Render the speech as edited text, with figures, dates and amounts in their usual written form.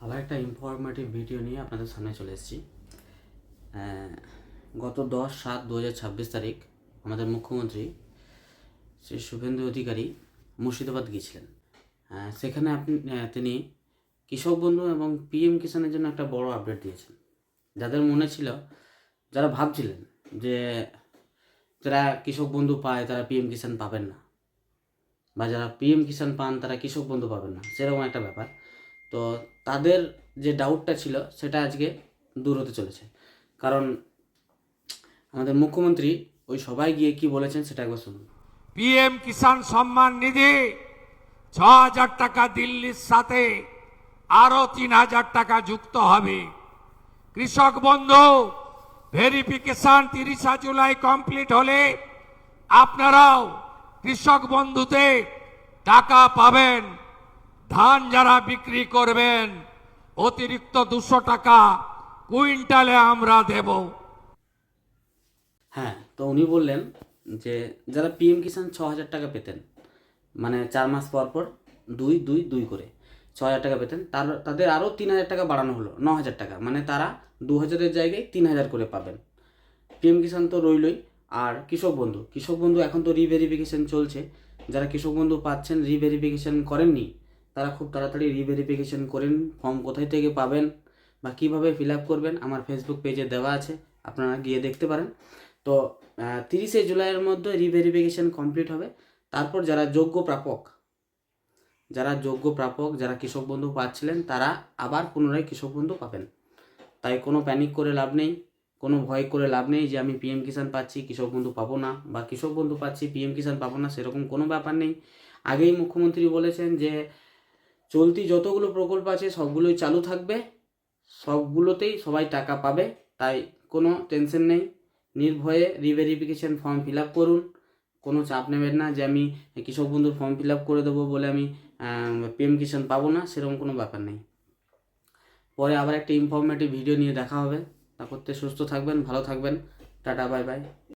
আবার একটা informative video নিয়ে আপনাদের সামনে চলে এসেছি। গত 10/7/2026 তারিখ আমাদের মুখ্যমন্ত্রী শ্রী শুভেন্দু অধিকারী মুর্শিদাবাদ গিয়েছিলেন। সেখানে তিনি কৃষক বন্ধু এবং পিএম কিষাণের জন্য একটা বড় আপডেট দিয়েছেন। যাদের মনে ছিল, যারা ভাবছিলেন যে যারা কৃষক বন্ধু পায় তারা পিএম কিষাণ পাবেন না, বা যারা পিএম কিষাণ পান তারা কৃষক বন্ধু পাবেন না, সেরকম একটা ব্যাপার। তো তাদের যে ডাউটটা ছিল সেটা আজকে দূর হতে চলেছে। কারণ আমাদের মুখ্যমন্ত্রী ওই সবাই গিয়ে কি বলেছেন সেটা একবার শুনুন। পিএম কিষাণ সম্মান নিধি ৬,০০০ টাকা দিল্লির সাথে আরো ৩,০০০ টাকা যুক্ত হবে। কৃষক বন্ধু ভেরিফিকেশন ৩০ জুলাই কমপ্লিট হলে আপনারাও কৃষক বন্ধুতে টাকা পাবেন। ধান যারা বিক্রি করবেন অতিরিক্ত ২০০ টাকা কুইন্টালে আমরা দেব। হ্যাঁ, তো উনি বললেন যে যারা পিএম কিষাণ ৬,০০০ টাকা পেতেন, মানে 4 মাস পর পর 2 করে ৬,০০০ টাকা পেতেন, তাদের আরও 3,০০০ টাকা বাড়ানো হলো 9,০০০ টাকা, মানে তারা 2,০০০-এর জায়গায় 3,০০০ করে পাবেন। পিএম কিষাণ তো রইলই, আর কৃষক বন্ধু এখন তো রিভেরিফিকেশন চলছে। যারা কৃষক বন্ধু পাচ্ছেন, রিভেরিফিকেশন করেননি, তারা খুব তাড়াতাড়ি রিভেরিফিকেশন করেন। ফর্ম কোথায় থেকে পাবেন বা কীভাবে ফিল আপ করবেন আমার ফেসবুক পেজে দেওয়া আছে, আপনারা গিয়ে দেখতে পারেন। তো 30শে জুলাইয়ের মধ্যে রিভেরিফিকেশন কমপ্লিট হবে। তারপর যারা যোগ্য প্রাপক, যারা কৃষক বন্ধু পাচ্ছিলেন, তারা আবার পুনরায় কৃষক বন্ধু পাবেন। তাই কোনো প্যানিক করে লাভ নেই, কোনো ভয় করে লাভ নেই যে আমি পিএম কিষাণ পাচ্ছি কৃষক বন্ধু পাবো না, বা কৃষক বন্ধু পাচ্ছি পিএম কিষাণ পাবো না, সেরকম কোনো ব্যাপার নেই। আগেই মুখ্যমন্ত্রী বলেছেন যে চলতি যতগুলো প্রকল্প আছে সবগুলোই চালু থাকবে, সবগুলোতেই সবাই টাকা পাবে। তাই কোনো টেনশন নেই, নির্ভয়ে রিভেরিফিকেশন ফর্ম ফিল আপ করুন। কোনো চাপ নেবেন না যে আমি কৃষক বন্ধুর ফর্ম ফিল আপ করে দেবো বলে আমি পিএম কিষাণ পাবো না, সেরকম কোনো ব্যাপার নেই। পরে আবার একটা ইনফরমেটিভ ভিডিও নিয়ে দেখা হবে। তা করতে সুস্থ থাকবেন, ভালো থাকবেন। Tata, bye bye.